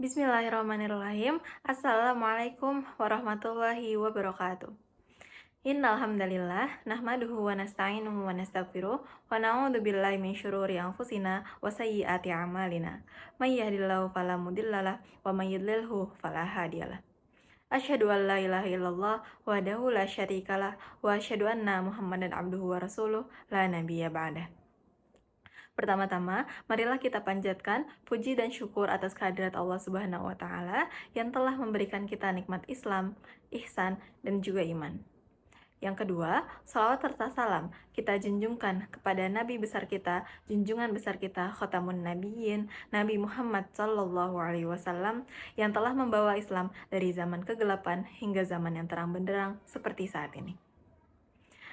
Bismillahirrahmanirrahim. Assalamualaikum warahmatullahi wabarakatuh. Innal hamdalillah nahmaduhu wa nasta'inuhu wa nastaghfiruh wa na'udzu billahi min syururi anfusina wa sayyiati a'malina. May yahdihillahu fala mudhillalah wa may yudlilhu fala hadiyalah. Asyhadu an la ilaha illallah wahdahu la syarikalah wa asyhadu anna Muhammadan abduhu wa rasuluh la nabiyya ba'dah. Pertama-tama, marilah kita panjatkan puji dan syukur atas kehadirat Allah Subhanahu wa Ta'ala yang telah memberikan kita nikmat Islam, ihsan, dan juga iman. Yang kedua, salawat serta salam kita junjungkan kepada Nabi besar kita, junjungan besar kita, Khatamun Nabiyyin, Nabi Muhammad Sallallahu Alaihi Wasallam yang telah membawa Islam dari zaman kegelapan hingga zaman yang terang benderang seperti saat ini.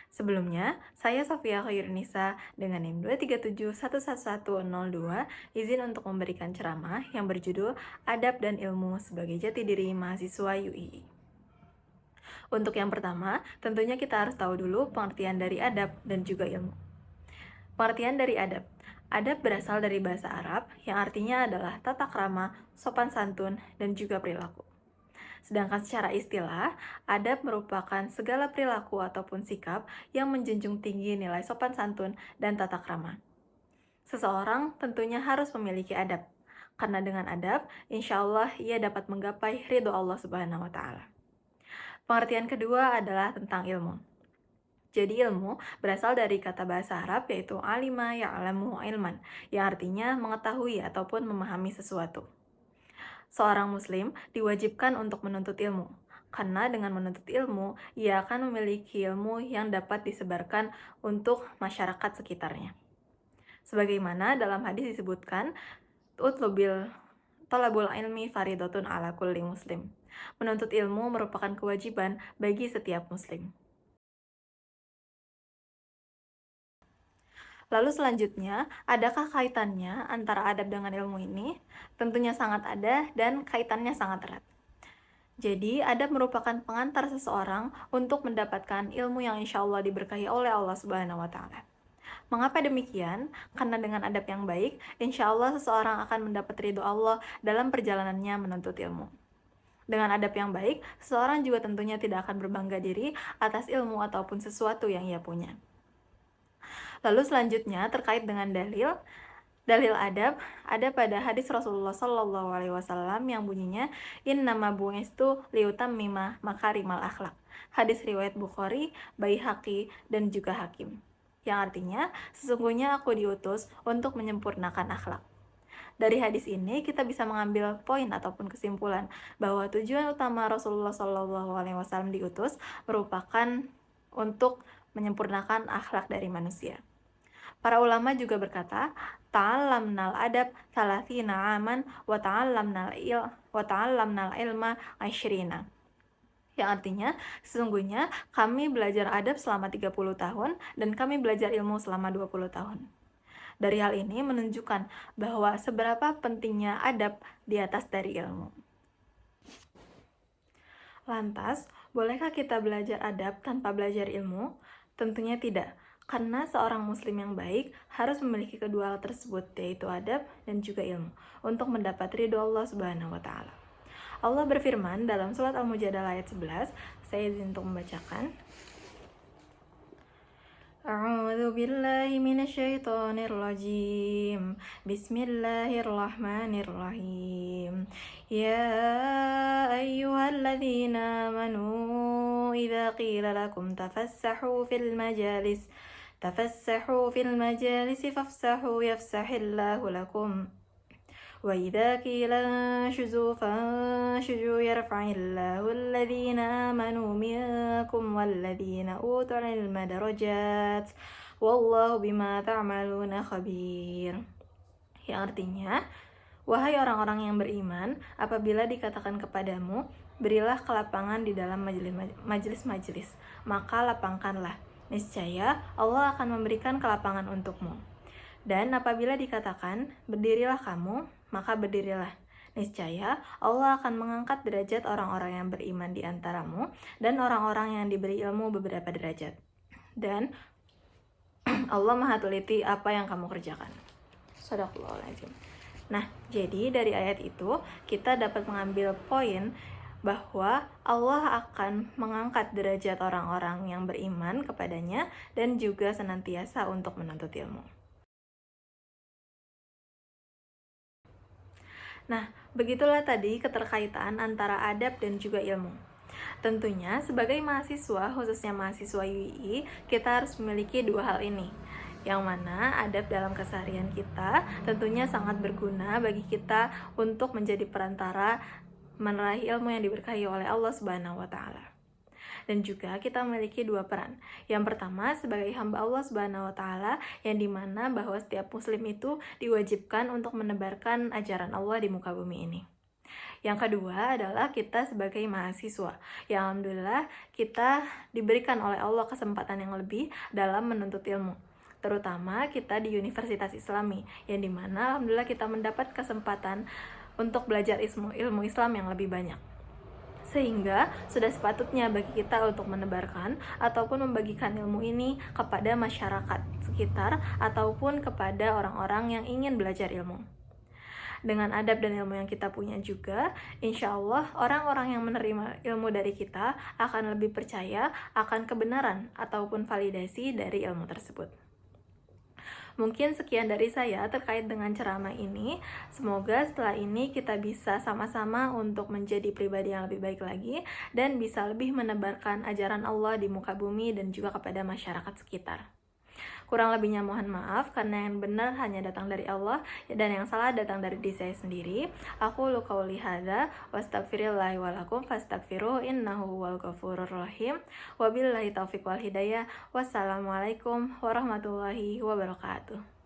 Sebelumnya, saya Sofia Khairunisa dengan NIM 237111102 izin untuk memberikan ceramah yang berjudul Adab dan Ilmu sebagai Jati Diri Mahasiswa UII. Untuk yang pertama, tentunya kita harus tahu dulu pengertian dari adab dan juga ilmu. Pengertian dari adab. Adab berasal dari bahasa Arab yang artinya adalah tata krama, sopan santun, dan juga perilaku. Sedangkan secara istilah, adab merupakan segala perilaku ataupun sikap yang menjunjung tinggi nilai sopan santun dan tata krama. Seseorang tentunya harus memiliki adab, karena dengan adab, insya Allah ia dapat menggapai ridho Allah Subhanahu wa Ta'ala. Pengertian kedua adalah tentang ilmu. Jadi ilmu berasal dari kata bahasa Arab yaitu alima ya'lamu ilman, yang artinya mengetahui ataupun memahami sesuatu. Seorang muslim diwajibkan untuk menuntut ilmu, karena dengan menuntut ilmu, ia akan memiliki ilmu yang dapat disebarkan untuk masyarakat sekitarnya. Sebagaimana dalam hadis disebutkan, talabul ilmi faridatun ala kulli muslim. Menuntut ilmu merupakan kewajiban bagi setiap muslim. Lalu selanjutnya, adakah kaitannya antara adab dengan ilmu ini? Tentunya sangat ada dan kaitannya sangat erat. Jadi, adab merupakan pengantar seseorang untuk mendapatkan ilmu yang insya Allah diberkahi oleh Allah Subhanahu wa Ta'ala. Mengapa demikian? Karena dengan adab yang baik, insya Allah seseorang akan mendapat ridho Allah dalam perjalanannya menuntut ilmu. Dengan adab yang baik, seseorang juga tentunya tidak akan berbangga diri atas ilmu ataupun sesuatu yang ia punya. Lalu selanjutnya terkait dengan dalil adab ada pada hadis Rasulullah Sallallahu Alaihi Wasallam yang bunyinya innama bu'istu liutammima makarimal akhlak. Hadis riwayat Bukhari, Baihaqi, dan juga Hakim. Yang artinya, sesungguhnya aku diutus untuk menyempurnakan akhlak. Dari hadis ini kita bisa mengambil poin ataupun kesimpulan bahwa tujuan utama Rasulullah Shallallahu Alaihi Wasallam diutus merupakan untuk menyempurnakan akhlak dari manusia. Para ulama juga berkata, ta'allamnal adab thalathina aman wa ta'allamnal ilma asyrina. Yang artinya, sesungguhnya kami belajar adab selama 30 tahun dan kami belajar ilmu selama 20 tahun. Dari hal ini menunjukkan bahwa seberapa pentingnya adab di atas dari ilmu. Lantas, bolehkah kita belajar adab tanpa belajar ilmu? Tentunya tidak, karena seorang muslim yang baik harus memiliki kedua hal tersebut, yaitu adab dan juga ilmu, untuk mendapat ridho Allah Subhanahu wa Ta'ala. Allah berfirman dalam surat Al-Mujadalah ayat 11, saya izin untuk membacakan. A'udzu billahi minasyaitonir rajim. Bismillahirrahmanirrahim. Ya ayyuhalladzina amanu idza qila lakum tafassahu fil majalis fafsahu yafsahillahu lakum. وَإِذَا قِيلَ انشُزُوا فانشُزُوا يَرْفَعِ اللَّهُ الَّذِينَ آمَنُوا مِنكُمْ وَالَّذِينَ أُوتُوا الْعِلْمَ دَرَجَاتٍ وَاللَّهُ بِمَا تَعْمَلُونَ خَبِيرٌ. Yang artinya, wahai orang-orang yang beriman, apabila dikatakan kepadamu, berilah kelapangan di dalam majelis-majelis, maka lapangkanlah. Niscaya Allah akan memberikan kelapangan untukmu. Dan apabila dikatakan, berdirilah kamu, maka berdirilah. Niscaya Allah akan mengangkat derajat orang-orang yang beriman di antaramu dan orang-orang yang diberi ilmu beberapa derajat. Dan Allah Maha teliti apa yang kamu kerjakan. Shadaqallahul Azim. Nah, jadi dari ayat itu kita dapat mengambil poin bahwa Allah akan mengangkat derajat orang-orang yang beriman kepadanya dan juga senantiasa untuk menuntut ilmu. Nah, begitulah tadi keterkaitan antara adab dan juga ilmu. Tentunya sebagai mahasiswa, khususnya mahasiswa UI, kita harus memiliki dua hal ini. Yang mana adab dalam keseharian kita tentunya sangat berguna bagi kita untuk menjadi perantara meraih ilmu yang diberkahi oleh Allah Subhanahu wa taala. Dan juga kita memiliki dua peran. Yang pertama sebagai hamba Allah Subhanahu wa taala, yang dimana bahwa setiap muslim itu diwajibkan untuk menebarkan ajaran Allah di muka bumi ini. Yang kedua adalah kita sebagai mahasiswa, yang alhamdulillah kita diberikan oleh Allah kesempatan yang lebih dalam menuntut ilmu, terutama kita di Universitas Islami, yang dimana alhamdulillah kita mendapat kesempatan untuk belajar ilmu Islam yang lebih banyak. Sehingga sudah sepatutnya bagi kita untuk menebarkan ataupun membagikan ilmu ini kepada masyarakat sekitar ataupun kepada orang-orang yang ingin belajar ilmu. Dengan adab dan ilmu yang kita punya juga, insya Allah orang-orang yang menerima ilmu dari kita akan lebih percaya akan kebenaran ataupun validasi dari ilmu tersebut. Mungkin sekian dari saya terkait dengan ceramah ini. Semoga setelah ini kita bisa sama-sama untuk menjadi pribadi yang lebih baik lagi dan bisa lebih menebarkan ajaran Allah di muka bumi dan juga kepada masyarakat sekitar. Kurang lebihnya mohon maaf, karena yang benar hanya datang dari Allah dan yang salah datang dari diri saya sendiri. Aku qauli hadza wa astaghfirullahi wa lakum fastaghfiruhu innahu huwal ghafurur rahim. Wabillahi taufiq wal hidayah. Wassalamualaikum warahmatullahi wabarakatuh.